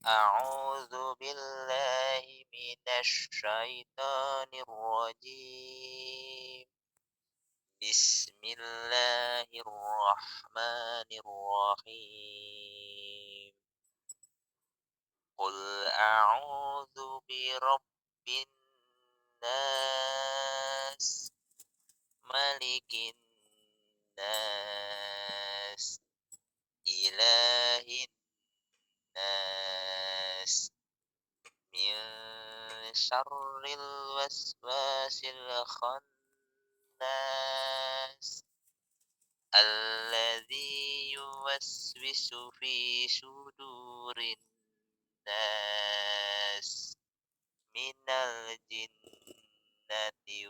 أعوذ بالله من الشيطان الرجيم. بسم الله الرحمن الرحيم. قل أعوذ برب الناس، ملك الناس، إله الناس، من شر الوسواس الخناس، الذي يوسوس في صدور الناس من الجنة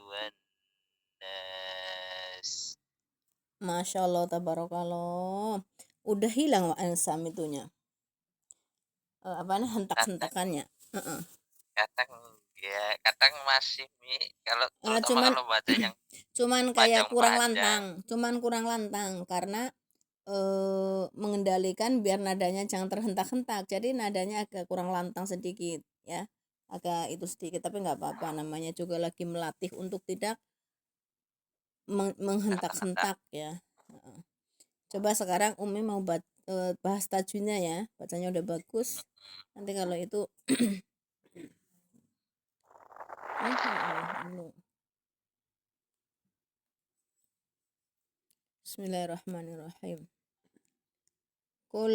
والناس. Masya Allah, tabarakallah. Udah hilang Wak Ansam itunya. Kadang Hentak-hentakannya. kadang kadang masih kalau terutama Cuman kalau baca yang cuman kayak panjang-panjang. kurang lantang karena mengendalikan biar nadanya jangan terhentak-hentak. Jadi nadanya agak kurang lantang sedikit ya. Agak itu sedikit tapi nggak apa-apa, namanya juga lagi melatih untuk tidak Terhentak. menghentak-hentak ya. Coba sekarang Umi mau bahas tajwidnya ya. Bacanya udah bagus. Nanti kalau itu Bismillahirrahmanirrahim. Kul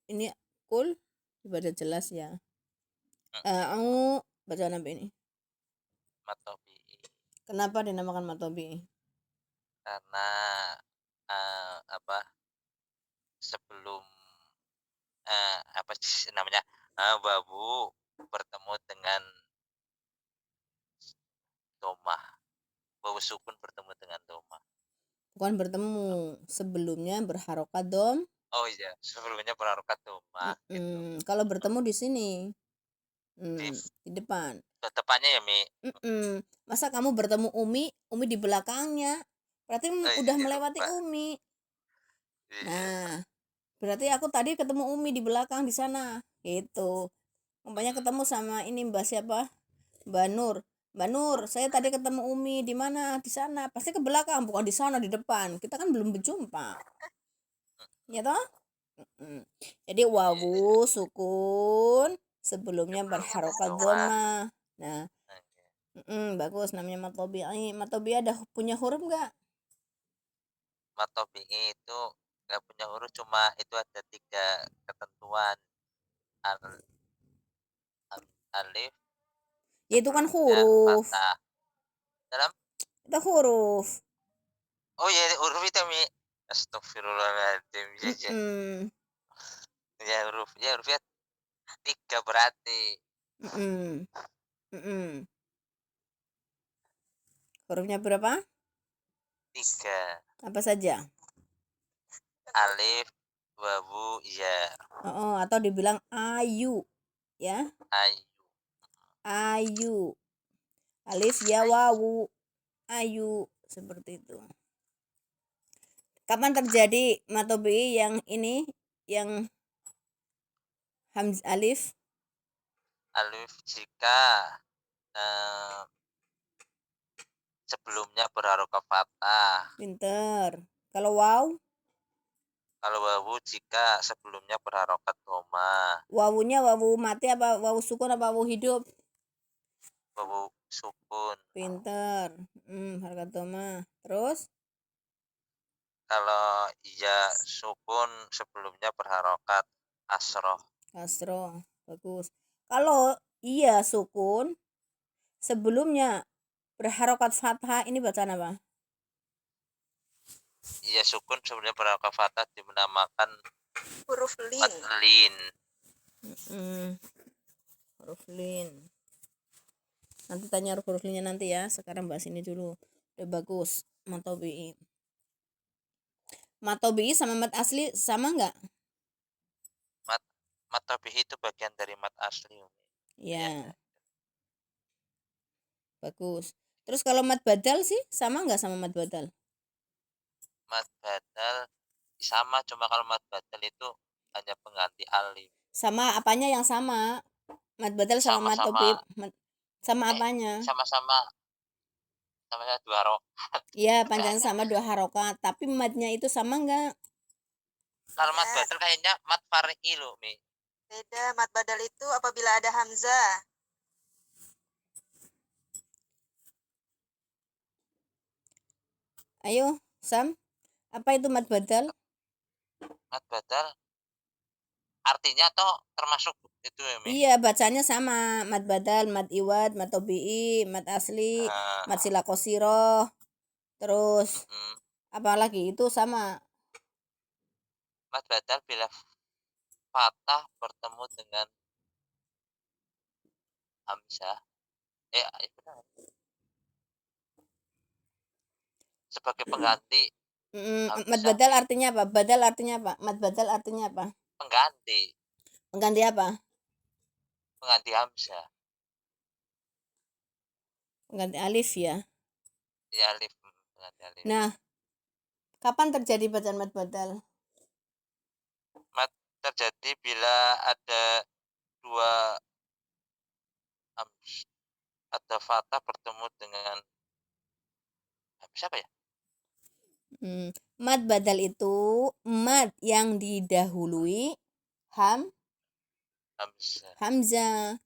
ini kul dibaca jelas ya. Bacaan apa ini? Matobi. Kenapa dinamakan matobi? Karena apa, sebelum apa sih namanya, babu bertemu dengan doma, babu sukun bertemu dengan doma. Bukan bertemu, sebelumnya berharokat dom. Oh iya, sebelumnya berharokat doma gitu. Kalau bertemu di sini, Di di depan. depannya ya Mi. Masa kamu bertemu Umi di belakangnya? Berarti Oh udah iya melewati lupa. Umi. Iya. Nah, berarti aku tadi ketemu Umi di belakang di sana. Gitu. Umpamanya ketemu sama ini Mbak siapa? Mbak Nur. Mbak Nur, saya tadi ketemu Umi di mana? Di sana. Pasti ke belakang, bukan di sana di depan. Kita kan belum berjumpa. Ya toh? Jadi Iya, iya. wawu sukun sebelumnya Sebelumnya berharokat doma. doma. Nah, Oke. bagus namanya matobi'i. Matobi'i ada punya huruf nggak? Matobi itu nggak punya huruf, cuma itu ada 3 ketentuan. Al, alif Ya itu kan sebelumnya huruf. fathah. Dalam Itu huruf. oh iya huruf itu Mi. Astagfirullahaladzim. Iya, iya. Mm-mm. Hurufnya 3 berarti. Mm-mm. Mm-mm. Hurufnya berapa? 3. Apa saja? Alif, wawu, ya. Atau dibilang ayu, ya. Ayu. Ayu. Alif ya wawu. Ayu seperti itu. Kapan terjadi matobi yang ini yang hamz alif? Alif jika eh, sebelumnya berharokat fathah. Pinter. Kalau waw, Kalau wawu jika sebelumnya berharokat doma. wawunya wawu mati apa wawu sukun apa wawu hidup? Wawu sukun. Pinter. Harga doma. Terus Kalau iya sukun sebelumnya berharokat asroh. kasroh. Bagus. Kalau iya sukun sebelumnya berharokat fathah, ini bacaan apa? Iya sukun sebelumnya berharokat fathah dinamakan Huruf lin. lin. Huruf lin. Nanti tanya huruf linnya nanti ya. Sekarang bahas ini dulu. Udah bagus. Matobi. Matobi sama mat asli sama nggak? Mat Matobihi itu bagian dari mat asli. Ya, Ya, bagus. Terus kalau mat badal sih sama nggak sama mat badal? mat badal sama, cuma kalau mat badal itu hanya pengganti alif. Sama apanya yang sama? Mad badal sama mad Sama-sama tobi sama eh, apanya? sama-sama sama-sama 2 harokat. Iya, panjang sama 2 harokat, tapi madnya itu sama enggak? Kalau mat Beda. badal kayaknya mat far'i loh, Mi. Beda, mad badal itu apabila ada hamzah. Ayo, Sam, apa itu mad badal? Mat badal artinya toh termasuk itu ya, Mi? Iya, bacanya sama. Mad badal, mad iwad, mad tobi'i, mad asli, mad Heeh, sila qasirah, terus mhm. apa lagi? Itu sama. Mat badal bila fathah bertemu dengan hamzah, benar. Sebagai pengganti Mad hamzah, badal Mi. artinya apa? Badal artinya apa? Mad badal artinya apa? Pengganti, Pengganti apa? pengganti hamzah. Pengganti alif ya. Ya alif, pengganti alif. Nah, kapan terjadi bacaan mad badal? Mat terjadi bila ada 2 ada fathah bertemu dengan hamzah apa ya? Mad badal itu mad yang didahului Hamzah. hamzah.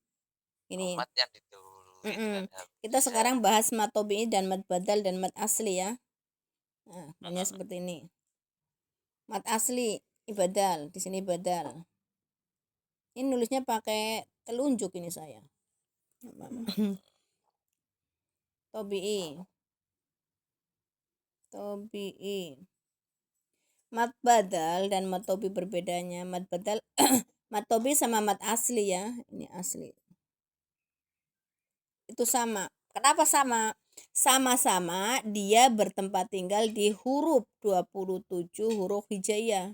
Ini. Mat yang didahului dengan Kita hamzah. sekarang bahas mad tobi'i dan mad badal dan mad asli ya. Nah, punya Heeh. seperti ini. Mad asli ibadal, di sini badal. Ini nulisnya pakai telunjuk ini saya. Tobi'i. Tobi'i. Mad badal dan mad tobi berbedanya. Mad badal mad tobi sama mad asli ya. Ini asli. Itu sama. Kenapa sama? Sama-sama dia bertempat tinggal di huruf 27 huruf hijaiyah.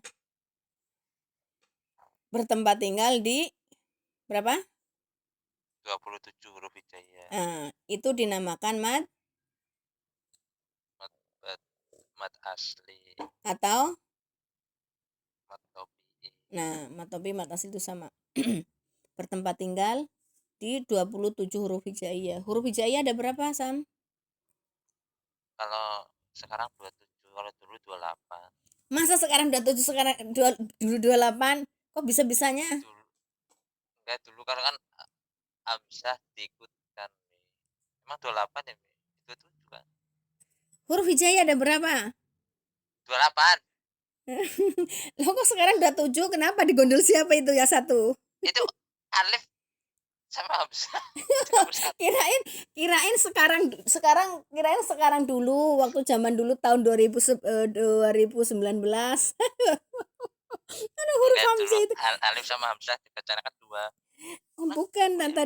Bertempat tinggal di berapa? 27 huruf hijaiyah. Nah, itu dinamakan mad Mat bad, mat asli, atau mat tobi'i. mad tobi mad asli itu sama. Bertempat tinggal di 27 huruf hijaiyah. Huruf hijaiyah ada berapa, Sam? Kalau sekarang 27, kalau dulu 28. Masa sekarang 27 sekarang dulu 28? Kok bisa-bisanya? Dulu enggak, dulu kan hamzah diikutkan, Mi. Emang 28 ya, Mi? 27 kan? Huruf hijaiyah ada berapa? 28. Loh kok sekarang 27? Kenapa digondol siapa itu ya satu? Itu alif sama hamzah. 31. Kirain kirain sekarang dulu waktu zaman dulu tahun 2019. Ada huruf Enggak, dulu hamzah itu. alif sama hamzah dibacakan 2. Oh, Mas, bukan, oh ya, Mi. ntar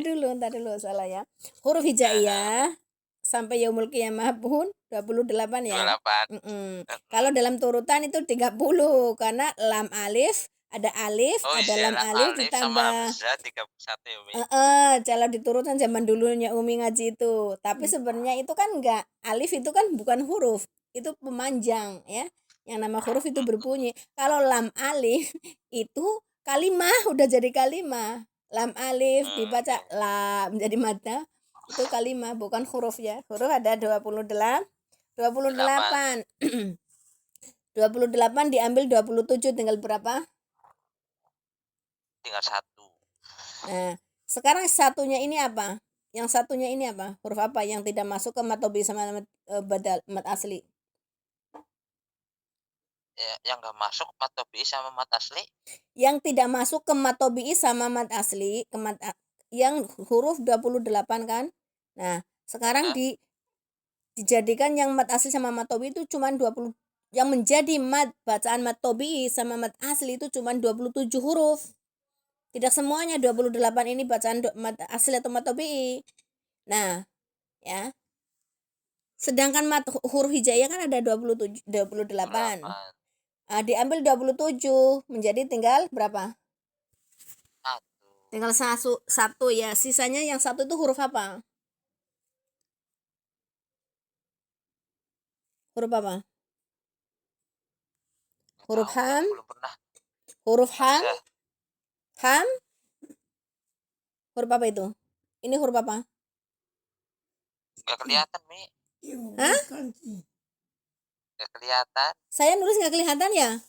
dulu salah ya. Huruf Heeh, hijaiyah sampai yaumul qiyamah pun 28 ya. 28. Kalau Heeh. dalam turutan itu 30 karena lam alif, ada alif, Oh ada iya, lam alif alif sama ditambah. hamzah 31 ya, Mi. Kalau diturutan zaman dulunya Umi ngaji itu. Tapi sebenarnya itu kan enggak. Alif itu kan bukan huruf, itu pemanjang ya. Yang nama huruf itu berbunyi. Kalau lam alif itu kalimah, udah jadi kalimah. Lam alif dibaca Oke. la menjadi mata, itu kalimah bukan huruf ya. Huruf ada 28. 8. 28. 28 diambil 27 tinggal berapa? Tinggal 1. Nah, sekarang satunya ini apa? Yang satunya ini apa? Huruf apa yang tidak masuk ke mat tobi sama badal mat asli? Ya, yang enggak masuk mat tobi'i sama mat asli. Yang tidak masuk ke mat tobi sama mat asli, yang huruf 28 kan? Nah, sekarang Heeh. dijadikan yang mat asli sama mat tobi itu cuma 20, yang menjadi mat bacaan mat tobi sama mat asli itu cuma 27 huruf. Tidak semuanya 28 ini bacaan mat asli atau mat tobi. Nah, ya. Sedangkan huruf hijaiyah kan ada 28. 28. Diambil 27 menjadi tinggal berapa? 1. Tinggal satu ya. Sisanya yang satu itu huruf apa? Huruf apa? Enggak Huruf tahu, Mi. ham, Aku belum pernah. Huruf ham, Hamzah. ham. Huruf apa itu? Ini huruf apa? Nggak kelihatan, Mi. Hah? Nggak kelihatan. Saya nulis nggak kelihatan ya?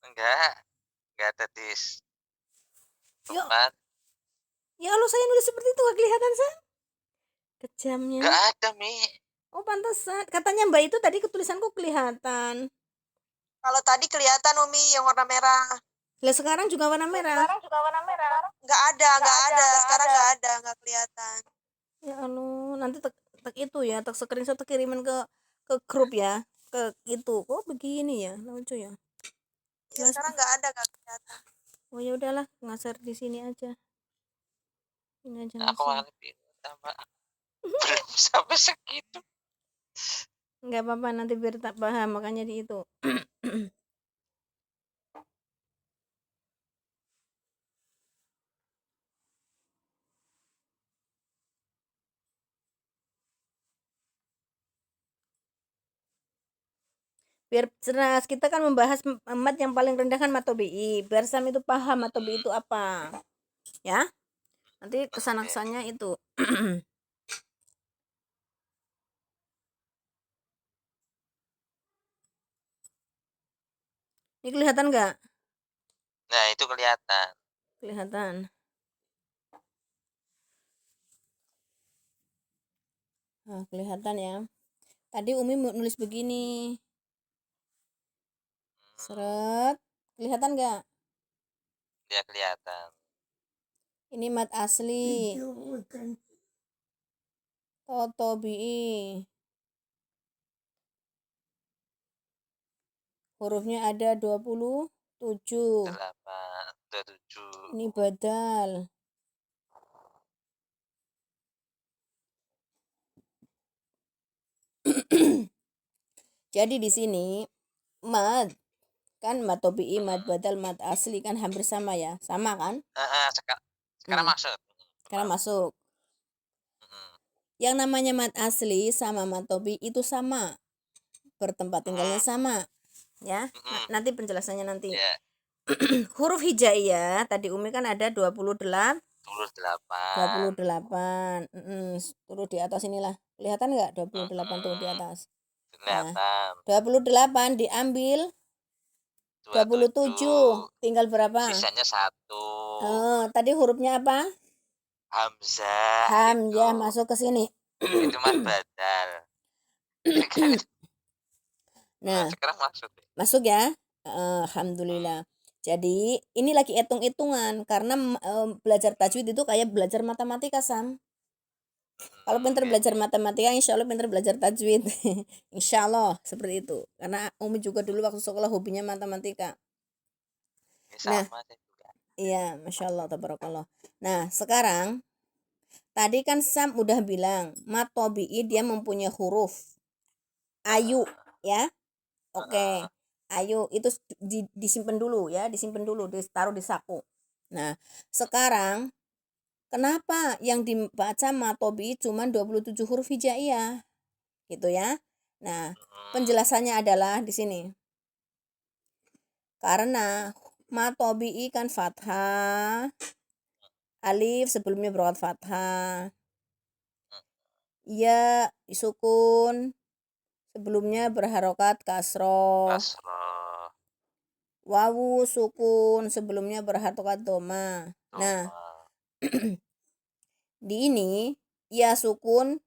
Nggak ada di Ya, depan. ya Allah, saya nulis seperti itu nggak kelihatan, Sam. Kejamnya. Nggak ada, Mi. Oh, pantesan. Katanya Mbak itu tadi tulisanku kelihatan. Kalau tadi kelihatan Umi yang warna merah. Lah sekarang juga warna merah. Nggak ada. Sekarang nggak ada, nggak kelihatan. Ya Allah, nanti tek itu ya, tek screenshot tek kirimin ke grup ya. Ke itu. Kok begini ya? Lucu ya. Ya, sekarang nggak ada, nggak kelihatan. Oh ya udahlah, ngasar di sini aja. Ini aja Nah, aku ngasar. malah bingung sama belum sampai segitu. Nggak apa-apa, nanti biar tak paham, makanya di itu. Biar jelas, kita kan membahas mat yang paling rendah kan matobi. Biar Sam itu paham matobi itu apa. Ya. Nanti kesana-kesannya itu. Ini kelihatan nggak? Nah, itu kelihatan. Kelihatan. Nah, kelihatan ya. Tadi Umi nulis begini. Seret. Kelihatan nggak? Dia kelihatan. Ini mat asli. Totobi. Hurufnya ada 27. 8, 27. Ini badal. Jadi di sini mat kan mat tobi'i, mat badal, mat asli kan hampir sama ya, sama kan? Sekarang maksud. Sekarang masuk. Mm. Yang namanya mat asli sama mat tobi itu sama, bertempat tinggalnya sama, ya. Nanti penjelasannya nanti. Yeah. Huruf hijaiyah tadi Umi kan ada 28. 28. Turun di atas inilah. Kelihatan nggak 28 tuh di atas? Kelihatan. 28 diambil 27. Tinggal berapa? Sisanya 1. Tadi hurufnya apa? Hamzah. Hamzah masuk ke sini. Itu mat badal. Nah, sekarang masuk ya. Alhamdulillah. Jadi ini lagi hitung-hitungan karena belajar tajwid itu kayak belajar matematika, Sam. Kalau pintar belajar matematika, insya Allah pintar belajar tajwid. Insya Allah seperti itu. Karena Umi juga dulu waktu sekolah hobinya matematika. Nah, iya, masya Allah, tabarakallah. Nah, sekarang tadi kan Sam udah bilang mat tobi'i dia mempunyai huruf ayu, ya. Oke. Ayo itu disimpan dulu ya, disimpan dulu, ditaruh di saku. Nah, sekarang kenapa yang dibaca matobi cuma 27 huruf hijaiyah? Gitu ya. Nah, penjelasannya adalah di sini. Karena matobi kan fathah, alif sebelumnya berharokat fathah, ya sukun sebelumnya berharokat kasroh. Wawu sukun sebelumnya berharokat doma. Nah, di ini ya sukun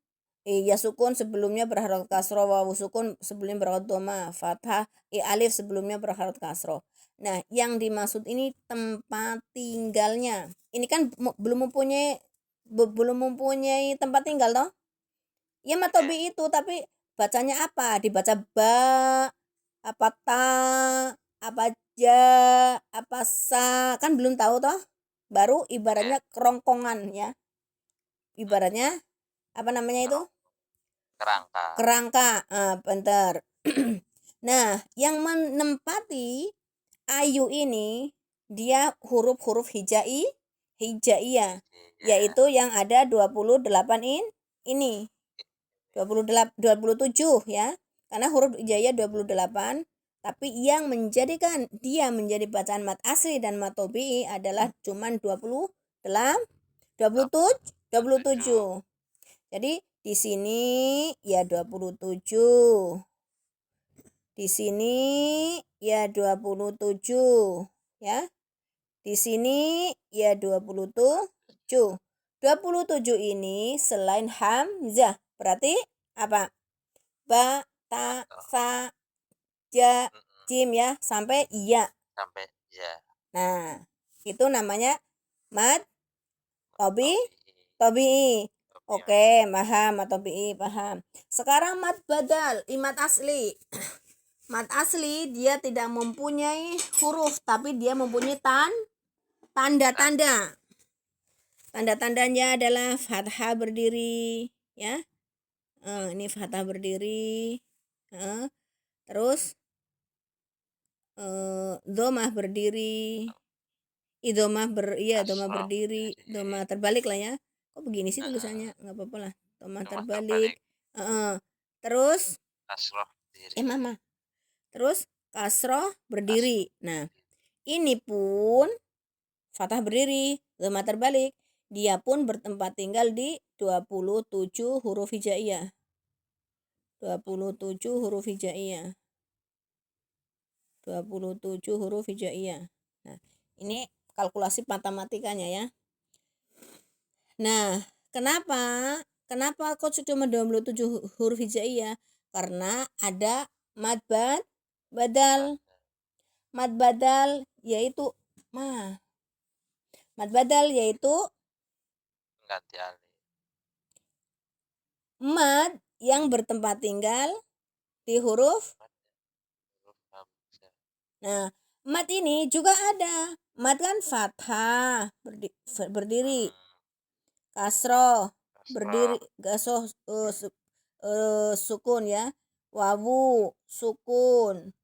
sebelumnya berharokat kasroh, wawu sukun sebelumnya berharokat doma, fathah, alif sebelumnya berharokat kasroh. Nah, yang dimaksud ini tempat tinggalnya. Ini kan belum mempunyai tempat tinggal toh? Ya matobi itu, tapi bacanya apa? Dibaca ba, apa ta, apa ja, apa sa, kan belum tahu toh. Baru ibaratnya kerongkongan ya. Ibaratnya apa namanya itu? Kerangka. Bentar. Nah, yang menempati ayu ini dia huruf-huruf hijaiyah, yaitu yang ada 28 ini. 27 ya. Karena huruf hijaiyah 28, Tapi yang menjadikan dia menjadi bacaan mad asli dan mad tabi'i adalah cuman 27. Jadi di sini ya 27. Di sini ya 27 ya. Di sini ya 27. 27 ini selain hamzah berarti apa? Ba, ta, sa, ja, jim ya sampai iya. Sampai ya. Nah, itu namanya mad tabi'i. Tabi'i. Oke, paham atau tabi'i, paham. Sekarang mad badal, mad asli. Mad asli dia tidak mempunyai huruf tapi dia mempunyai tanda-tanda. Tanda-tandanya adalah fathah berdiri ya. Ini fathah berdiri. Terus dhamma berdiri. Dhamma berdiri, dhamma terbalik lah ya. Kok begini sih tulisannya? Enggak apa-apa lah. Dhamma terbalik. Terus Kasroh berdiri. Mama. Terus kasroh berdiri. Nah, ini pun fathah berdiri, dhamma terbalik. Dia pun bertempat tinggal di 27 huruf hijaiyah. 27 huruf hijaiyah. 27 huruf hijaiyah. Nah, ini kalkulasi matematikanya ya. Nah, kenapa kok cuma 27 huruf hijaiyah? Karena ada mad badal. Mad badal yaitu Ganti alif. mad yang bertempat tinggal di huruf. Nah, mad ini juga ada. Mad kan fathah berdiri, kasroh berdiri, gasoh sukun ya, wawu sukun,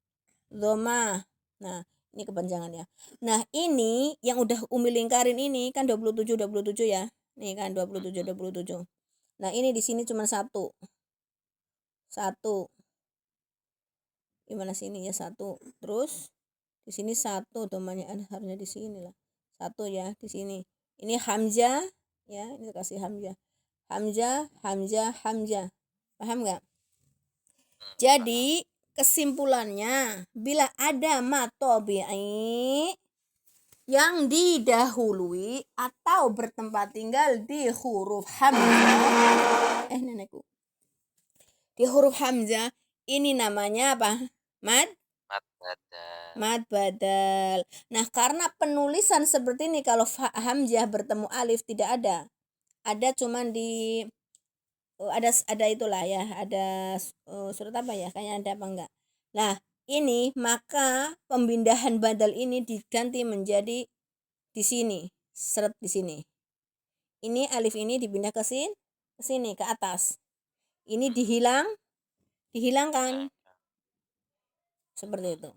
dhamma. Nah, ini kepanjangannya. Nah, ini yang udah Umi lingkarin ini kan 27 ya. Nih kan 27. Nah, ini di sini cuma satu. Gimana sini ya satu. Terus di sini satu domanya harusnya di sini lah. Satu ya di sini. Ini hamzah ya, ini kasih hamzah. Hamzah. Paham nggak? Jadi kesimpulannya bila ada mad tabi'i yang didahului atau bertempat tinggal di huruf hamzah nenekku. Di huruf hamzah ini namanya apa? Mad badal. Nah, karena penulisan seperti ini kalau hamzah bertemu alif tidak ada. Ada cuman di ada itulah ya, ada surat apa ya? Kayaknya ada apa enggak. Nah, ini maka pemindahan badal ini diganti menjadi di sini, seret di sini. Ini alif ini dipindah ke sini ke atas. Ini dihilangkan. Seperti itu.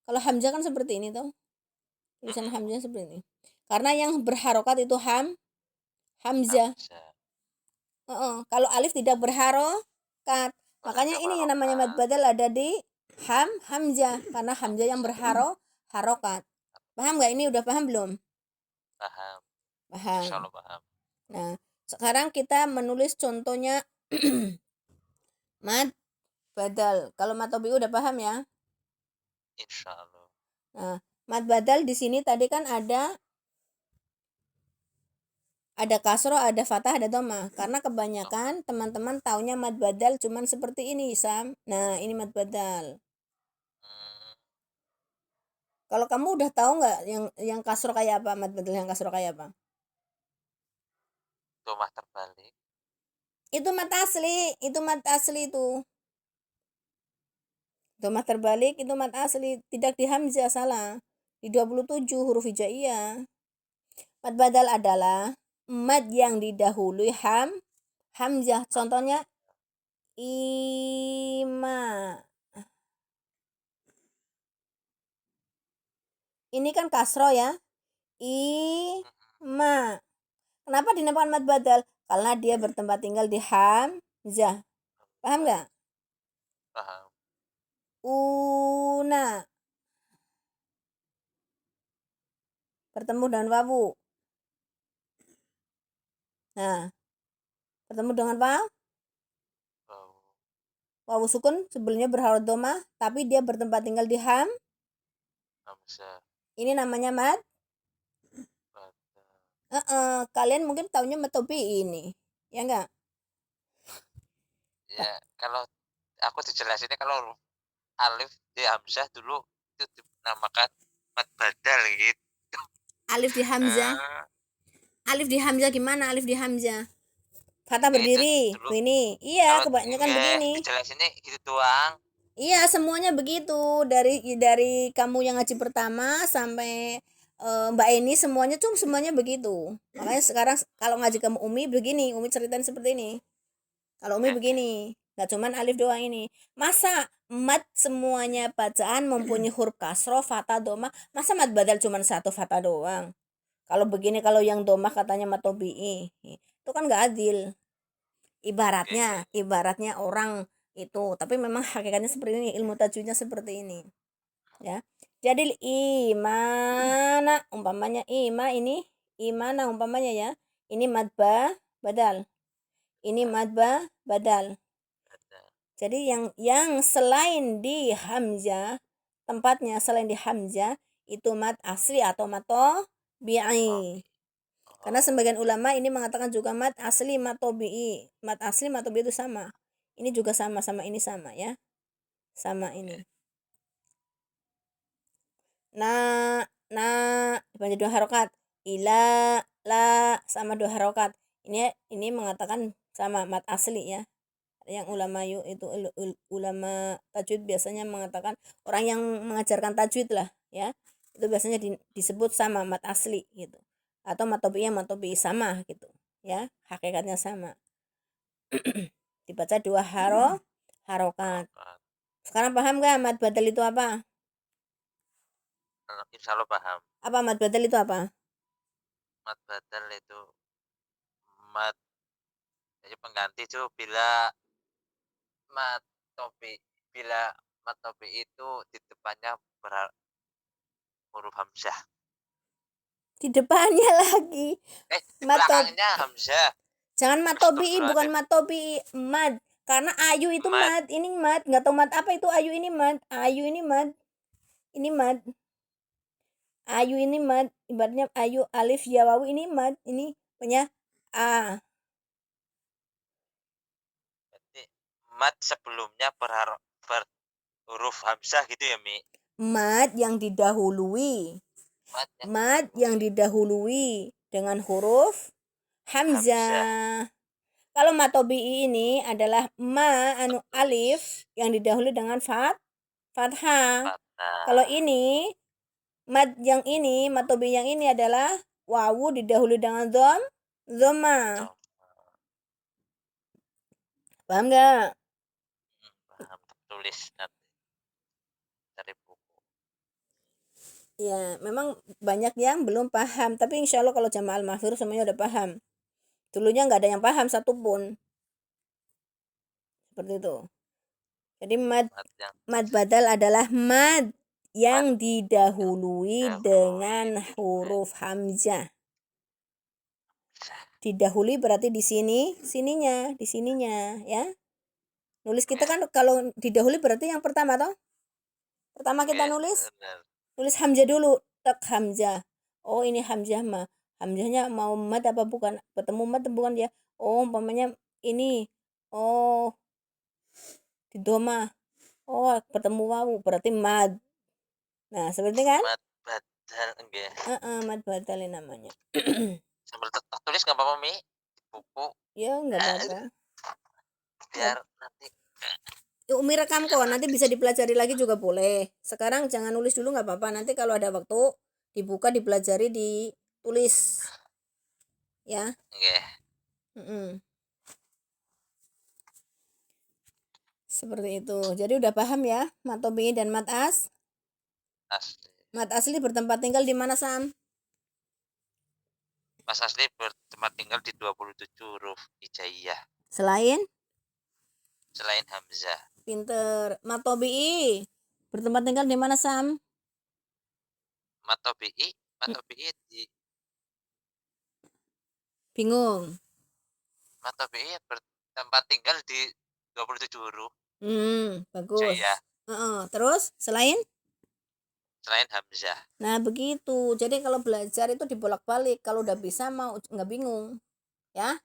Kalau hamzah kan seperti ini tuh. Tulisan hamzah seperti ini. Karena yang berharokat itu hamzah. Kalau alif tidak berharokat. Makanya ini yang namanya mad badal ada di hamzah. Karena hamzah yang harokat. Paham nggak? Ini udah paham belum? Paham. Paham. Paham. Nah, sekarang kita menulis contohnya mad badal. Kalau mad tabi'i udah paham ya? Insyaallah. Nah, mad badal di sini tadi kan ada kasroh, ada fathah, ada dhamma. Karena kebanyakan teman-teman taunya mad badal cuman seperti ini, Sam. Nah, ini mad badal. Kalau kamu udah tahu nggak yang kasroh kayak apa, mad badal yang kasroh kayak apa? Dhammah terbalik. Itu mad asli itu. Dhammah terbalik itu mad asli, tidak di hamzah, salah. Di 27 huruf hijaiyah. Mad badal adalah mad yang didahului hamzah. Contohnya ima. Ini kan kasroh ya. Ima. Kenapa dinamakan mad badal? Karena dia bertempat tinggal di hamzah. Paham nggak? Paham. Una. Bertemu dengan wawu. Nah, bertemu dengan apa? Wow. Wawu sukun sebelumnya berharokat dhamma, tapi dia bertempat tinggal di Hamzah. ini namanya mad. Badal. Kalian mungkin taunya matobi ini, ya enggak? Ya, kalau aku dijelasinnya kalau huruf alif di Hamzah dulu itu dinamakan mad badal gitu. Alif di hamzah. Alif di hamzah gimana? Alif di hamzah. Fathah Ya itu berdiri. dulu Begini. Iya, kalau kebanyakan enggak begini. dijelasinnya gitu doang. Iya, semuanya begitu. Dari kamu yang ngaji pertama sampai Mbak Eni semuanya begitu. Makanya sekarang kalau ngaji kamu Umi begini, Umi ceritain seperti ini. Kalau Umi begini, nggak cuman alif doang ini. Masa mat semuanya bacaan mempunyai huruf kasroh, fathah, doma. Masa mat badal cuman satu fathah doang? Kalau begini, kalau yang domah katanya matobi'i, itu kan nggak adil. Ibaratnya orang itu, tapi memang hakikatnya seperti ini, ilmu tajwidnya seperti ini, ya. Jadi imana umpamanya imana umpamanya ya, ini madba badal, ini madba badal. Jadi yang selain di hamzah, tempatnya selain di hamzah itu mad asli atau matobi'i. Karena sebagian ulama ini mengatakan juga mad asli matobi'i. Mad asli matobi'i itu sama. Ini juga sama ini sama ya. Sama ini. Nah dibaca 2 harokat. Ila, la sama 2 harokat. Ini mengatakan sama mad asli ya. Yang ulama itu ulama tajwid biasanya mengatakan, orang yang mengajarkan tajwid lah ya. Itu biasanya disebut sama mad asli gitu. Atau matobi sama gitu ya, hakikatnya sama. Dibaca 2 harokat. Sekarang paham gak mad badal itu apa? Insya Allah paham. Apa mad badal itu apa? Mad badal itu mad jadi pengganti itu bila matobi itu di depannya huruf hamzah. Di depannya lagi. Di belakangnya hamzah. Jangan matobi, bukan matobi, mad. Karena ayu itu mad, ini mad, nggak tahu mad apa itu ayu ini mad, ayu ini mad, ini mad, ayu ini mad, ibaratnya ayu alif ya wawu ini mad, ini punya a. Berarti mad sebelumnya berhuruf hamzah gitu ya, Mi? Mad yang didahului, mad yang didahului dengan huruf hamzah. Kalau matobi ini adalah alif yang didahului dengan fathah. Kalau ini mad yang ini, matobi yang ini adalah wawu didahului dengan dhamma. Paham nggak? Paham, tulis nanti dari buku. Ya, memang banyak yang belum paham, tapi insya Allah kalau jamaah al-mahfir semuanya udah paham. Dulunya nggak ada yang paham satupun. Seperti itu. Jadi mad badal adalah mad yang didahului dengan huruf hamzah. Didahului berarti di sininya ya. Nulis kita kan kalau didahului berarti yang pertama toh. Pertama kita nulis hamzah dulu, tak hamzah. Oh, ini hamzah mah. Hamzahnya mau mad apa bukan? Bertemu mad bukan ya? Oh, umpamanya ini. Oh, di doma. Oh, bertemu wawu berarti mad. Nah, seperti kan? Mad badal enggak? Mad badal namanya. Sambil tulis nggak apa-apa, Mi? Buku. Ya, nggak apa-apa. Biar nanti Umi rekam kok, nanti bisa dipelajari lagi juga boleh. Sekarang jangan nulis dulu nggak apa-apa. Nanti kalau ada waktu dibuka, dipelajari, ditulis. Ya. Nggak. Seperti itu. Jadi udah paham ya, matobi dan mat asli. Mat asli bertempat tinggal di mana, Sam? Mas asli bertempat tinggal di 27 huruf hijaiyah. Selain Hamzah. pinter. Matobi Bertempat tinggal di mana, Sam? Matobi'i di Bingung. Matobi'i bertempat tinggal di 27 huruf Bagus. Jaya Terus selain? selain Hamzah. Nah, begitu. Jadi kalau belajar itu dibolak-balik. Kalau udah bisa mau nggak bingung. Ya.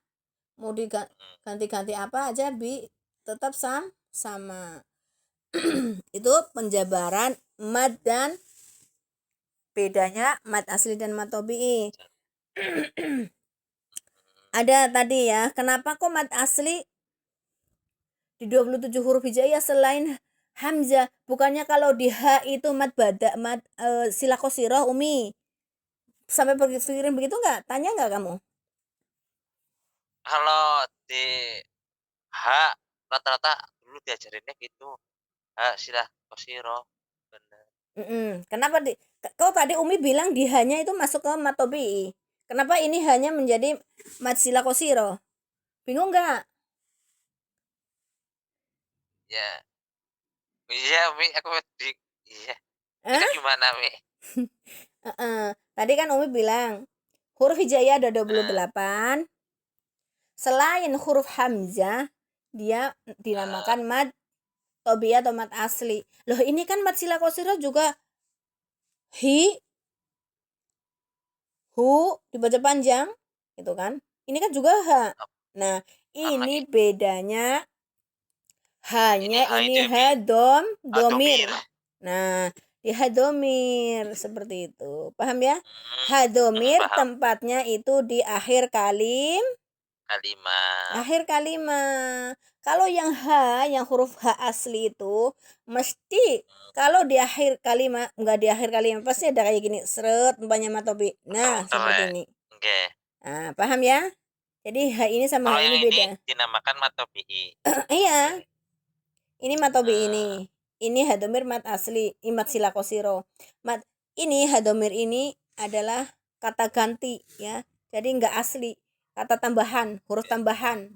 Mau diganti-ganti apa aja tetap sama. Itu penjabaran mad dan bedanya mad asli dan mad tabi'i. Ada tadi ya, kenapa kok mad asli di 27 huruf hijaiyah selain hamzah? Bukannya kalau di h itu mad sila qasirah, Umi? Sampai berpikirin begitu nggak? Tanya nggak kamu? Kalau di H rata-rata dulu diajarinnya gitu. H sila qasirah. Bener. Kenapa kau tadi Umi bilang di hanya itu masuk ke mad tabi'i. Kenapa ini hanya menjadi mad sila qasirah? Bingung nggak? Ya. Iya, Mi, aku iya. Itu gimana, Mi? Tadi kan Umi bilang huruf hijaiyah ada 28. Selain huruf hamzah, dia dinamakan mad tabi'i atau mad asli. Loh, ini kan mad sila qasirah juga hi, hu dibaca panjang, gitu kan? Ini kan juga ha. Nah, ini bedanya hanya ini domir. Nah, di hadomir seperti itu. Paham ya? Hadomir tempatnya itu di akhir kalimat. Kalau yang yang huruf H asli itu mesti kalau di akhir kalimat, enggak di akhir kalimat, pasti ada kayak gini, seret umpamanya matobi. Nah, seperti ini. Nah, paham ya? Jadi H ini sama H ini beda. Ini dinamakan matobi'i. Iya. Ini matobi ini. Ini hadomir mat asli, imat sila qasirah. Ini hadomir ini adalah kata ganti ya. Jadi enggak asli. Kata tambahan, huruf tambahan.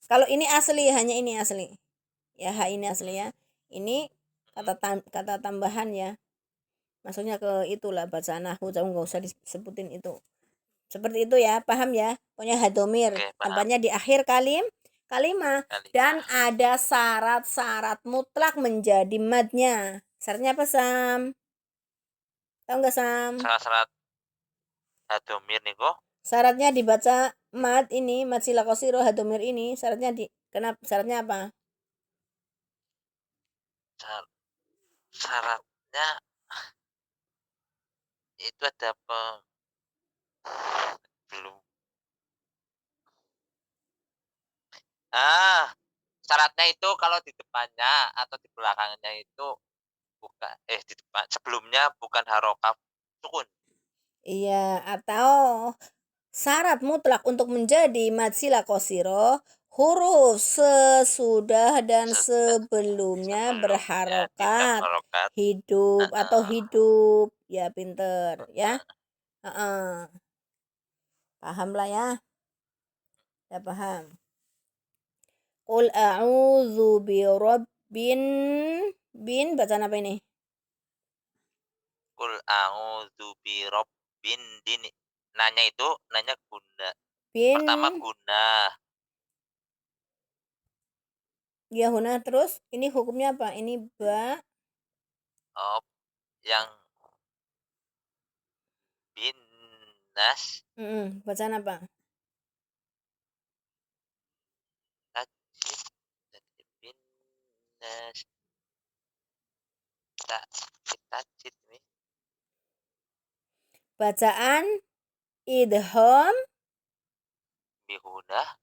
Kalau ini asli, hanya ini asli. Ya, H ini asli ya. Ini kata tambahan ya. Maksudnya ke itulah baca nahwu, kamu enggak usah disebutin itu. Seperti itu ya, paham ya? Pokoknya hadomir, tempatnya di akhir kalimat. Dan ada syarat-syarat mutlak menjadi madnya. Syaratnya apa, Sam? Tahu enggak, Sam? Syarat hadomir nih kok. Syaratnya dibaca mad ini, mad sila qasirah hadomir ini, kenapa? Syaratnya apa? Syaratnya itu ada belum. Syaratnya itu kalau di depannya atau di belakangnya itu bukan di depan sebelumnya bukan harokah sukun. Iya, atau syarat mutlak untuk menjadi mad sila qasirah, huruf sesudah dan sebelumnya berharokat, hidup atau hidup. Ya, pinter ya. Paham lah ya. Ya, paham. Qul a'udzu birabbin bacaan apa ini? Qul a'udzu birabbin din. Nanya guna. Pertama guna. Ya, huna, terus ini hukumnya apa? Ini ba. Yang bin nas. Bacaan apa? Bin nas. Tajid nih. Bacaan idham bihudah.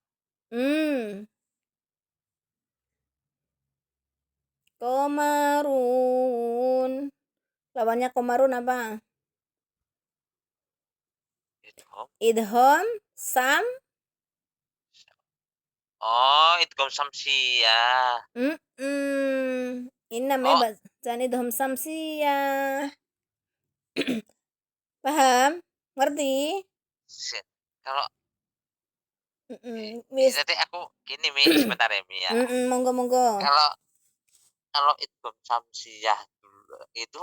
Komarun. Lawannya komarun apa? Idham sam. Idgham samsiyah. Ini namanya bacaan idham samsiyah. Paham? Ngerti? Kalau nanti aku gini Mi, sebentar ya Mi ya. Monggo. Kalau kalau idgham samsiyah dulu itu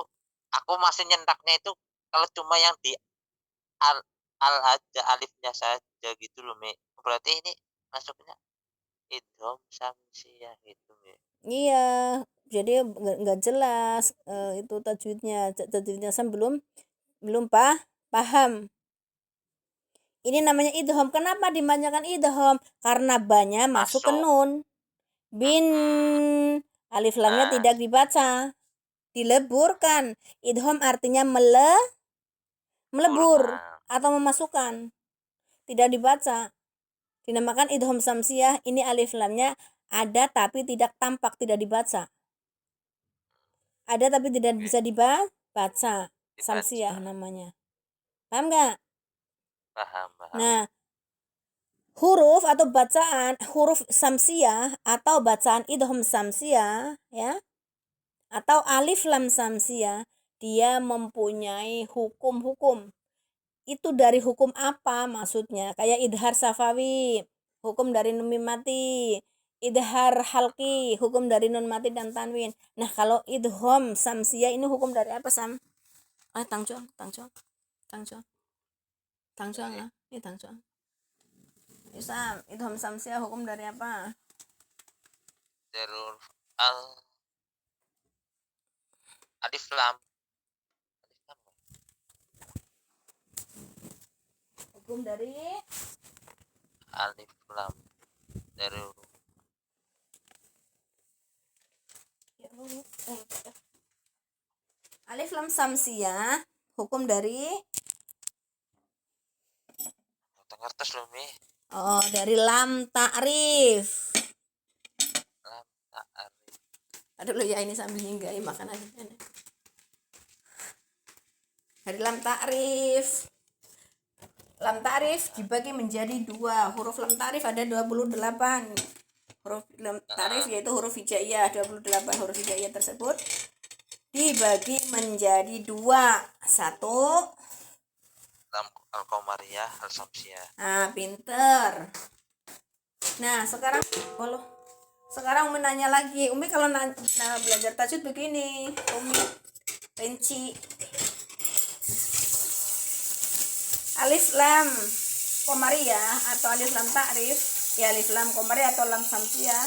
aku masih nyentaknya itu kalau cuma yang di al al aja, alifnya saja gitu loh, Mi. Berarti ini masuknya idgham samsiyah gitu, Mi. Iya, jadi nggak jelas itu tajwidnya Sam belum paham. Ini namanya idgham. Kenapa dimanjakan idgham? Karena banyak masuk ke Masuk. nun. Bin alif lamnya Nah, tidak dibaca, dileburkan. Idgham artinya melebur nah, atau memasukkan, tidak dibaca. Dinamakan idgham samsiyah. Ini alif lamnya ada tapi tidak tampak, tidak dibaca. Ada tapi tidak oke, bisa dibaca. Samsiyah dibaca. namanya. Paham nggak? Paham, paham. Nah, huruf atau bacaan huruf samsiyah atau bacaan idgham samsiyah ya atau alif lam samsiyah, dia mempunyai hukum-hukum. Itu dari hukum apa maksudnya? Kayak idhar safawi, hukum dari nun mim mati. Idhar halqi, hukum dari nun mati dan tanwin. Nah, kalau idgham samsiyah ini hukum dari apa, Sam? Tangcuang, tangcuang, tangcuang, tangcuang Dari lah. Ini tangcuang. Sam, idgham samsiyah hukum dari apa? huruf al alif lam. Alif lam. Hukum dari Alif lam dari huruf alif lam samsiyah, hukum dari ngertes loh, Mi. dari lam ta'rif. Lam ta'arif. Aduh lo ya, ini sambil nyinggai makanan. Dari lam ta'rif. Lam ta'rif dibagi menjadi dua. Huruf lam ta'rif ada 28. Huruf lam ta'rif yaitu huruf hijaiyah. 28 huruf hijaiyah tersebut dibagi menjadi dua. Satu. Lam al-qamariyah al-samsiyah. Pinter. Nah, sekarang Umi nanya lagi. Umi kalau belajar tajwid begini, Umi rinci. Alif lam qamariyah atau alif lam ta'rif, ya alif lam qamariyah atau lam samsiyah,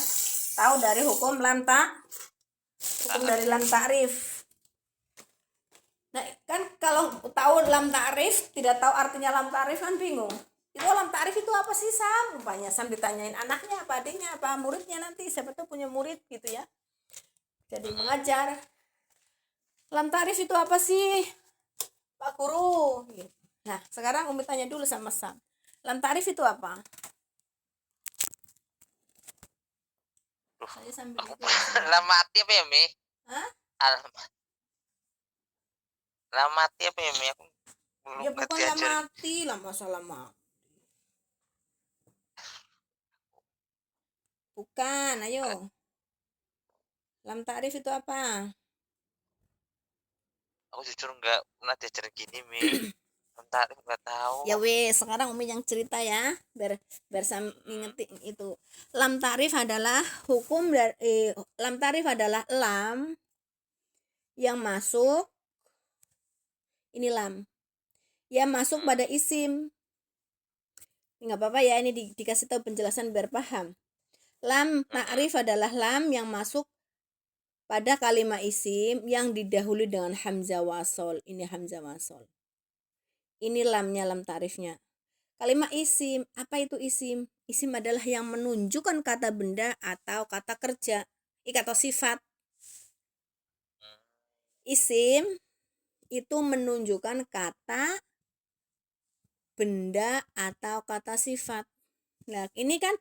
tahu dari hukum hukum dari lam ta'rif. Nah, kan kalau tahu lam ta'rif, tidak tahu artinya lam ta'rif kan bingung. Itu lam ta'rif itu apa sih, Sam? Umpamanya Sam ditanyain anaknya apa, adiknya apa, muridnya nanti, siapa tuh punya murid gitu ya. Jadi mengajar. Lam ta'rif itu apa sih, Pak Guru? Nah, sekarang Umi tanya dulu sama Sam. Lam ta'rif itu apa? Saya sambil gitu. Lam mati apa ya, Mi? Hah? Lam mati apa ya, Mi? Aku belum Ya bukan lam diajarin. mati lah, masalah mati. Bukan, ayo. Lam ta'rif itu apa? Aku jujur nggak pernah diajarin gini, Mi. Lam ta'rif nggak tahu. Ya wes, sekarang Umi yang cerita ya, biar Sam ngingetin itu. Lam ta'rif adalah hukum dari lam ta'rif adalah lam yang masuk, ini lam yang masuk pada isim. Nggak apa-apa ya, ini dikasih tahu penjelasan biar paham. Lam ta'rif adalah lam yang masuk pada kalimat isim yang didahului dengan hamzah wasol. Ini hamzah wasol. Ini lamnya, lam ta'rifnya. Kalimat isim, apa itu isim? Isim adalah yang menunjukkan kata benda atau kata kerja, atau sifat. Isim itu menunjukkan kata benda atau kata sifat. Nah, ini kan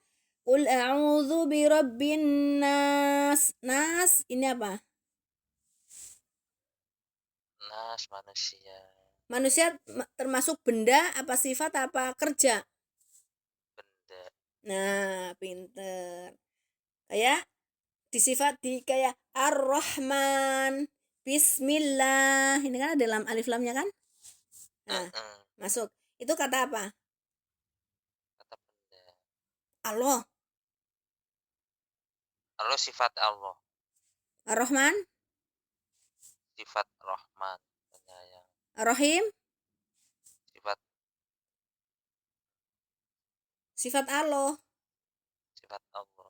qul a'udzu birabbin nas. Nas ini apa? Nas manusia. Manusia termasuk benda apa sifat apa kerja? Benda. Nah, pinter. Kayak kayak Ar-Rahman, Bismillah. Ini kan ada alif lamnya kan? Nah, masuk. Itu kata apa? Kata benda. Allah. Allah sifat Allah. Ar-Rahman, sifat Rahman, penyayang. Ar-Rahim, Sifat sifat Allah. sifat Allah.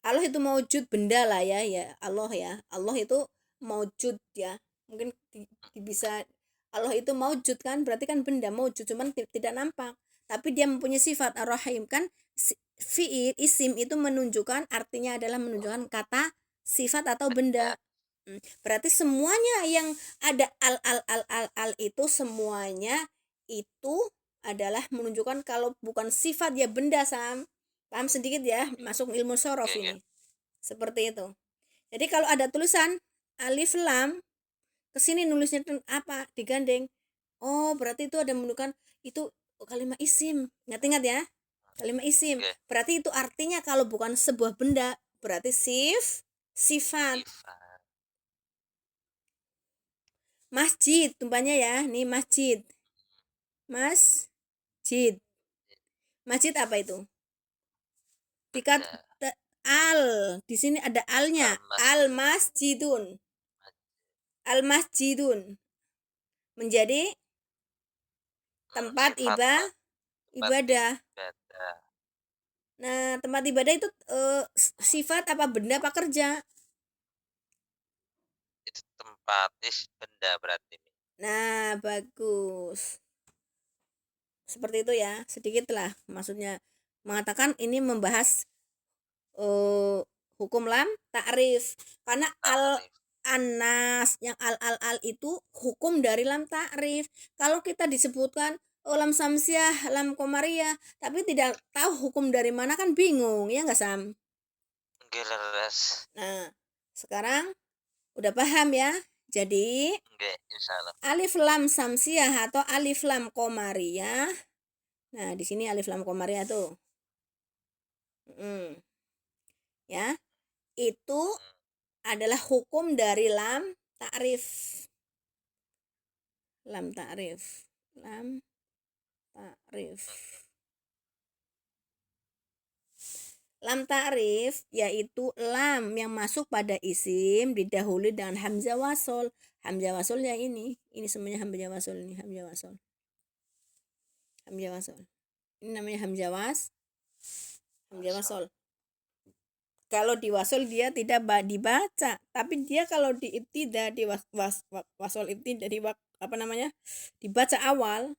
Allah itu maujud benda lah ya, ya Allah ya. Allah itu maujud ya. Mungkin bisa Allah itu maujud kan, berarti kan benda maujud cuman tidak nampak. Tapi dia mempunyai sifat Ar-Rahim kan, fi'il isim itu menunjukkan, artinya adalah menunjukkan kata sifat atau benda. Berarti semuanya yang ada al itu semuanya itu adalah menunjukkan kalau bukan sifat ya benda, Sam. Paham sedikit ya, masuk ilmu sorof Oke, ini. Seperti itu. Jadi kalau ada tulisan alif lam, kesini nulisnya apa? Digandeng. Oh, berarti itu ada menunjukkan itu kalimat isim. Ingat-ingat ya. Kalimat isim. oke. Berarti itu artinya kalau bukan sebuah benda, berarti sifat. Sifat. Masjid, tumpahnya ya. Nih masjid. Masjid. Masjid apa itu? Dikat Ada al. Di sini ada alnya. Al al-masjid. masjidun. Al masjidun. Menjadi tempat Sifat ibadah. ibadah. Nah, tempat ibadah itu sifat apa benda apa kerja? Itu tempat benda berarti. Nah, bagus. Seperti itu ya, sedikit lah maksudnya mengatakan ini membahas hukum lam ta'rif karena al Ta'rif. anas yang al itu hukum dari lam ta'rif. Kalau kita disebutkan lam samsiah, lam komariah, tapi tidak tahu hukum dari mana kan bingung ya nggak Sam? Gelas. Nah, sekarang udah paham ya. Jadi Enggak, insyaallah. alif lam samsiah atau alif lam komariah. Nah, di sini alif lam komariah tuh. Ya, itu adalah hukum dari lam ta'rif. Lam ta'rif. Lam ta'rif. Lam ta'rif yaitu lam yang masuk pada isim didahului dengan hamzah wasol. Hamzah wasolnya ini semuanya hamzah wasol ini, hamzah wasol. Hamzah wasol. Ini namanya hamzah wasol. Kalau di wasol dia tidak dibaca, tapi dia kalau di ibtidah di wasol ibtidah di apa namanya? Dibaca awal,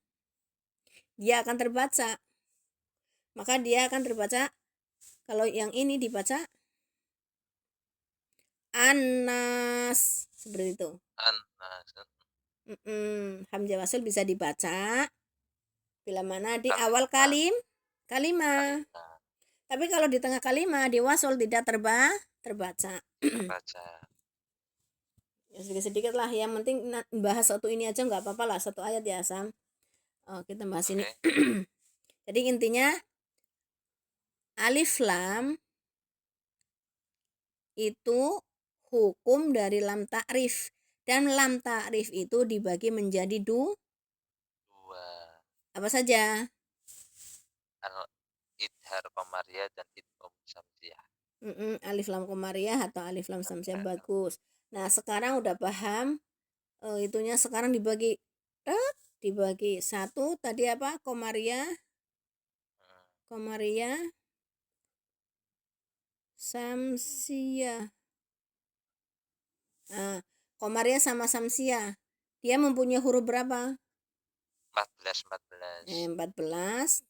dia akan terbaca. Maka dia akan terbaca kalau yang ini dibaca anas seperti itu. Anas. Hamzah wasol bisa dibaca bila mana di Kalimat. awal kalimat. Tapi kalau di tengah kalimat di wasol tidak terbaca. Terbaca. Ya sedikit-sedikit lah, yang penting bahas satu ini aja nggak apa-apa lah, satu ayat ya Sam. Kita bahas ini. Jadi intinya alif lam itu hukum dari lam ta'rif, dan lam ta'rif itu dibagi menjadi dua. Apa saja? Idhar komariah dan idgham samsiah. Alif lam komariah atau alif lam samsiah, bagus. Nah, sekarang udah paham itunya. Sekarang dibagi satu tadi apa? Komariah samsiah. Komariah sama samsiah dia mempunyai huruf berapa? 14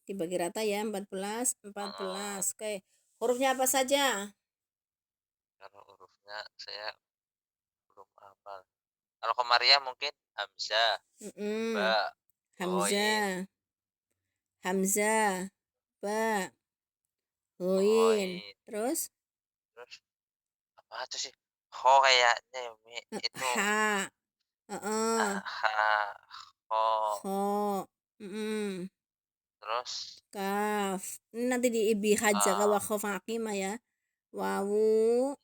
dibagi rata ya, 14. Oke, hurufnya apa saja? Kalau hurufnya saya belum hafal. Kalau komariah mungkin hamzah, ba, hamzah, ba, hoin. Terus apa tuh sih? Ho kayaknya itu. Ha. Ha, ho. Terus Kaf. Ini nanti di ibi haja ka wakhof akima ya. Wawu,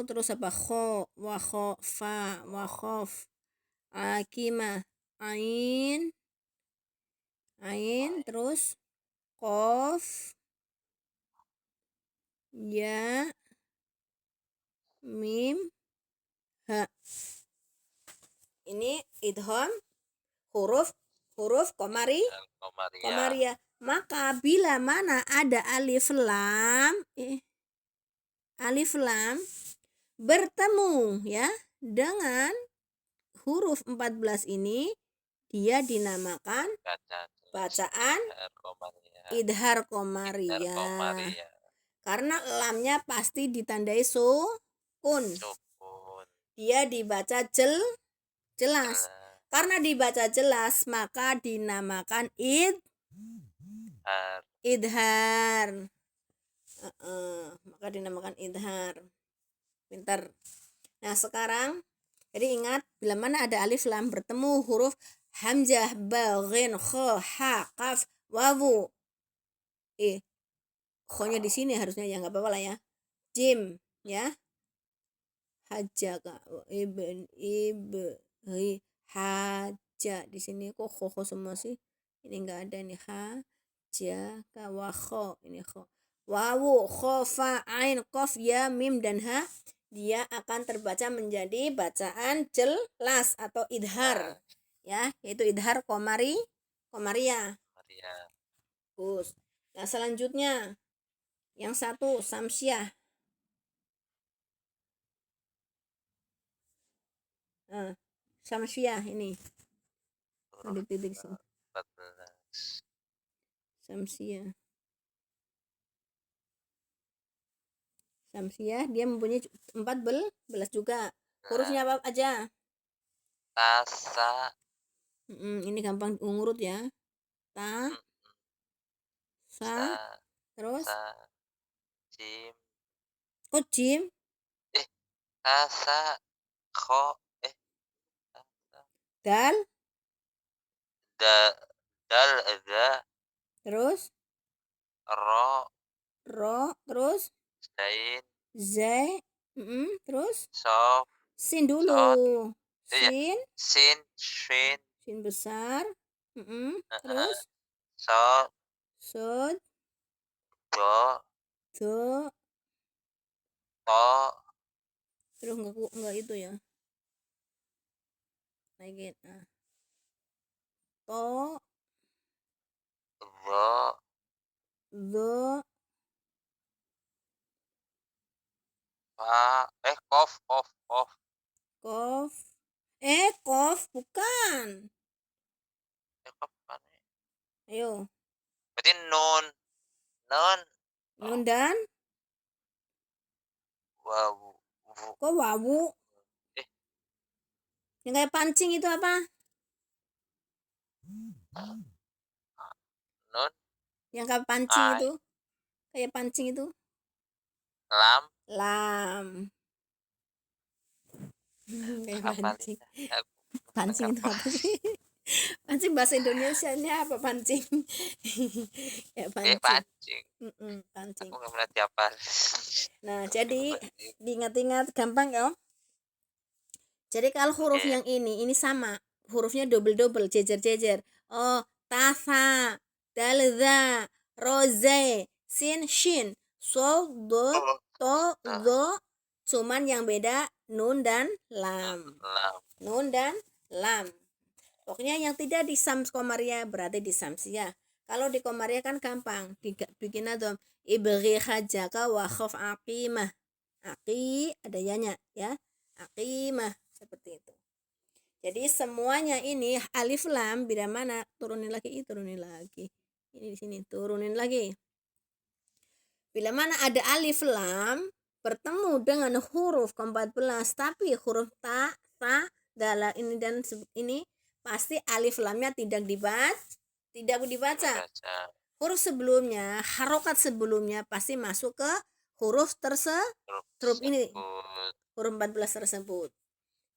terus apa? Kho, wakhofa, wakhof, akima, ain, Ain, terus qaf, ya, mim, ha. Ini idgham huruf Komaria. komaria. Maka bila mana ada alif lam bertemu ya dengan huruf 14 ini, dia dinamakan bacaan idhar komaria. Karena lamnya pasti ditandai sukun. Dia dibaca jelas. Karena dibaca jelas maka dinamakan idhar. Maka dinamakan idhar. Pintar. Nah, sekarang jadi ingat, bila mana ada alif lam bertemu huruf hamzah, ba, ghin, kha, ha, qaf, wawu. Kho-nya di sini harusnya ya, nggak apa-apa lah ya. Jim ya. Hajaka ibri haja, di sini kok kho semua sih? Ini nggak ada nih, hajaka wa kho, ini kho. Wawu, kho, fa, ain, qaf, ya, mim dan ha, dia akan terbaca menjadi bacaan jelas atau idhar ya, yaitu idhar komaria. Bagus. Nah, selanjutnya yang satu samsiah. Samsiah ini ada titik sini. Samsiah dia mempunyai 14 juga. Hurufnya apa aja? Tasa. Ini gampang ngurut ya. Ta, sa, terus Jim. kok jim? Tasa. Kho. Dal, Dal. Da. terus Ro. terus Zain. zai, terus Sof. sin dulu. Sin. Sin besar. Terus sod, Do. do, To. terus enggak itu ya. Lagi. Nah. To, do, Fa. Kof. kof. Kof bukan. Kof mana? Ayo. Berarti nun. Nun dan Wawu. kok wawu? Yang kayak pancing itu apa? Nun. Yang kayak pancing itu? Kayak pancing itu? Lam. Kayak pancing. Pancing itu apa sih? Pancing bahasa Indonesianya apa pancing? Ya pancing. Pancing. Aku nggak pernah tiap. Nah, jadi diingat-ingat gampang ya. Jadi kalau huruf yang ini sama, hurufnya double jejer-jejer. Oh, tasa, dalza, roze, sin, shin, so, do, to, zo. Cuman yang beda nun dan lam. Nun dan lam. Pokoknya yang tidak di sams komaria berarti di samsiah. Kalau di komaria kan gampang, bikin adom ibri hajaka wa khaf aqimah. Aqi ada yanya ya. Aqimah seperti itu. Jadi semuanya ini alif lam bila mana turunin lagi. Ini di sini turunin lagi. Bila mana ada alif lam bertemu dengan huruf ke-14 tapi huruf ta, dala ini dan ini pasti alif lamnya tidak dibaca. Huruf sebelumnya, harokat sebelumnya pasti masuk ke huruf tersebut ini. Huruf 14 tersebut.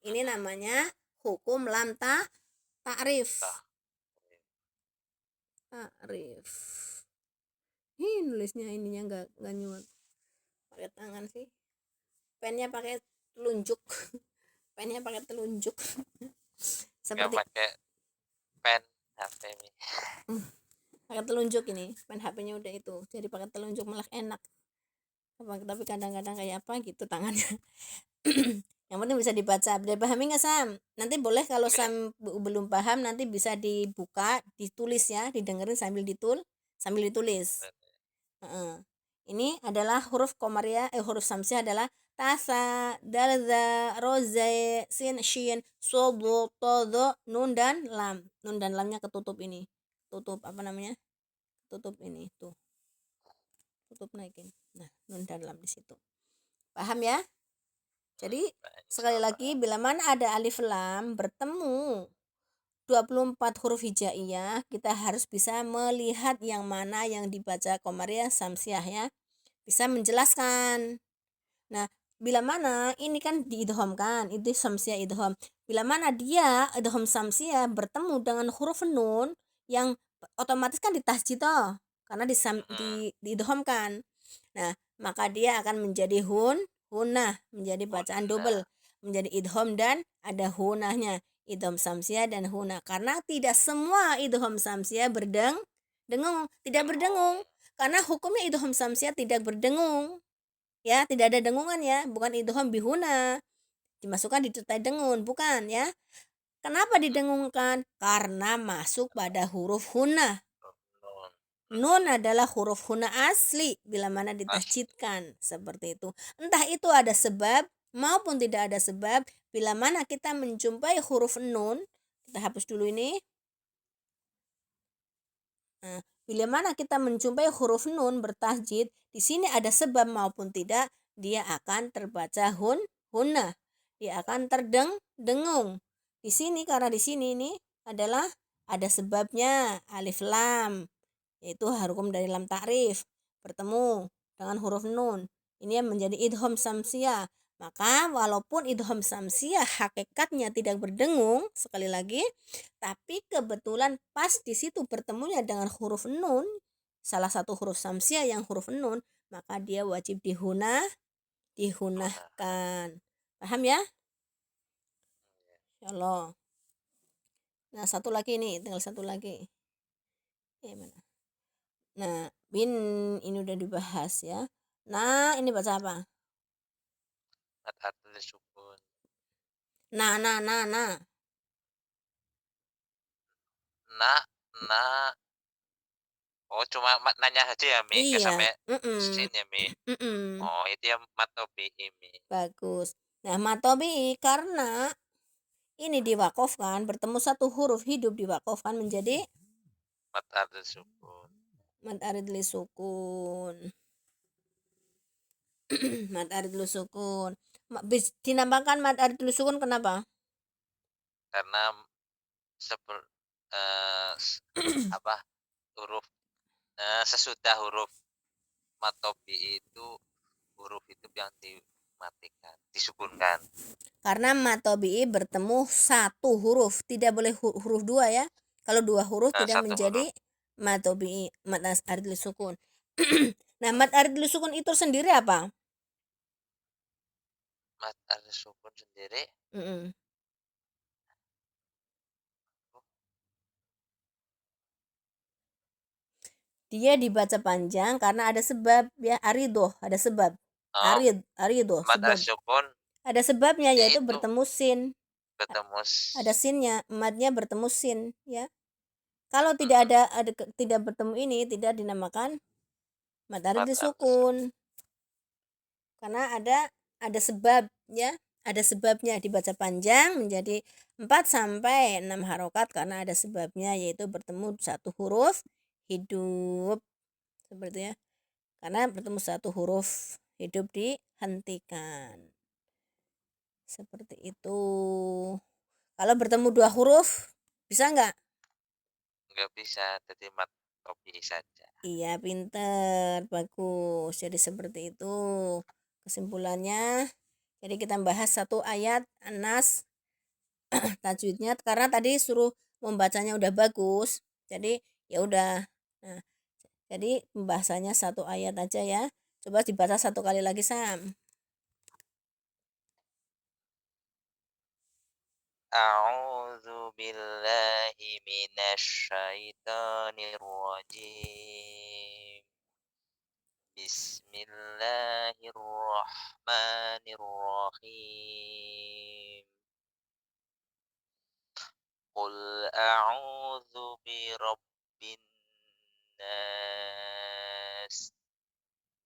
Ini namanya hukum lam ta'rif. Ini nulisnya ininya enggak nyuat. Pakai tangan sih. Pennya pakai telunjuk. Seperti pakai pen HP ini. pakai telunjuk ini, main HP-nya udah itu. Jadi pakai telunjuk malah enak. Tapi kadang-kadang kayak apa gitu tangannya. Yang penting bisa dibaca. Udah pahami nggak Sam? Nanti boleh kalau Oke. Sam belum paham nanti bisa dibuka, ditulis ya, didengerin sambil ditulis. Heeh. Ini adalah huruf komariah, huruf samsiah adalah tasa, dalza, roze, sin, shin, sodo, todo, nun dan lam. Nun dan lamnya ketutup ini. Tutup apa namanya? Tutup ini tuh. Tutup naikin. Nah, nun dan lam di situ. Paham ya? Jadi sekali lagi bila mana ada alif lam bertemu 24 huruf hijaiyah, kita harus bisa melihat yang mana yang dibaca komariah samsiah ya. Bisa menjelaskan. Nah, bila mana ini kan diidhamkan, itu samsiah idham. Bila mana dia idham samsiah bertemu dengan huruf nun yang otomatis kan ditasjid toh, karena diidhamkan. Nah, maka dia akan menjadi hunah, menjadi bacaan double, menjadi idham dan ada hunahnya, idham samsiah dan hunah. Karena tidak semua idham samsiah dengung, tidak berdengung. Karena hukumnya idham samsiah tidak berdengung. Ya, tidak ada dengungan ya, bukan idham bihuna. Dimasukkan di disertai dengun, bukan ya. Kenapa didengungkan? Karena masuk pada huruf hunah. Nun adalah huruf huna asli bila mana ditasjidkan seperti itu. Entah itu ada sebab maupun tidak ada sebab, bila mana kita menjumpai huruf nun, kita hapus dulu ini. Nah, bila mana kita menjumpai huruf nun bertasjid, di sini ada sebab maupun tidak, dia akan terbaca hunah. Dia akan dengung. Di sini karena di sini ini adalah ada sebabnya alif lam, yaitu hukum dari lam ta'rif bertemu dengan huruf nun. Ini yang menjadi idham samsiah. Maka walaupun idham samsiah hakikatnya tidak berdengung, sekali lagi, tapi kebetulan pas di situ bertemunya dengan huruf nun, salah satu huruf samsiah yang huruf nun, maka dia wajib dihunahkan. Paham ya? Insyaallah. Nah, satu lagi nih, tinggal satu lagi. Mana? Nah, bin ini udah dibahas ya. Nah, ini baca apa? Sukun. Nah. Nah. Oh, cuma maknanya aja ya, Mi? Nggak Iya. sampai sin ya, Mi? Oh, itu yang matobi'i, Mi. Bagus. Nah, matobi'i karena ini diwakofkan, bertemu satu huruf hidup diwakofkan menjadi Mad ardil sukun. mad aridli sukun. Mad aridli sukun. Dinamakan mad aridli sukun kenapa? Karena apa huruf sesudah huruf matobi itu huruf hidup yang dimatikan, disukunkan. Karena matobi'i bertemu satu huruf, tidak boleh huruf dua ya. Kalau dua huruf tidak menjadi matobi'i, mad aridli sukun. Nah, mad aridli sukun itu sendiri apa? Mad aridli sukun sendiri dia dibaca panjang karena ada sebab ya, aridoh, ada sebab. Aridoh, sebab. Ada sebabnya yaitu bertemu sin. Ada sinnya, madnya bertemu sin ya. Kalau tidak tidak bertemu ini tidak dinamakan mad aridli sukun. Karena ada sebab ya, ada sebabnya dibaca panjang menjadi 4 sampai 6 harokat karena ada sebabnya yaitu bertemu satu huruf hidup seperti ya. Karena bertemu satu huruf hidup dihentikan. Seperti itu. Kalau bertemu dua huruf bisa nggak? Nggak bisa, jadi matobi saja. Iya, pinter, bagus. Jadi seperti itu kesimpulannya. Jadi kita bahas satu ayat An-Nas tajwidnya karena tadi suruh membacanya udah bagus. Jadi ya udah. Nah, jadi pembahasannya satu ayat aja ya. Coba dibaca satu kali lagi Sam. A'udzu A'udzu billahi minasyaitonir rajim. Bismillahirrahmanirrahim. Qul a'udzu birabbin nas,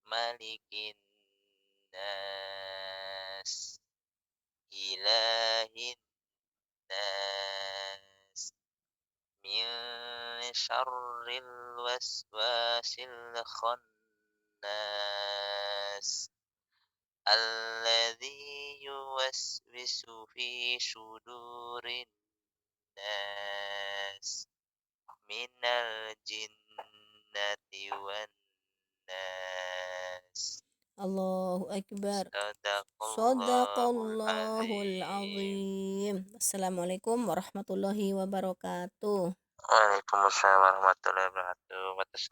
malikin nas, ilahin nas, min syarril waswasil khannas, alladzi yuwaswisu fi sudurin nas, minal jinnati wan nas. Allahu Akbar. Sadaqallahul Sadaqallahul azim. azim. Assalamualaikum warahmatullahi wabarakatuh. Waalaikumsalam warahmatullahi wabarakatuh.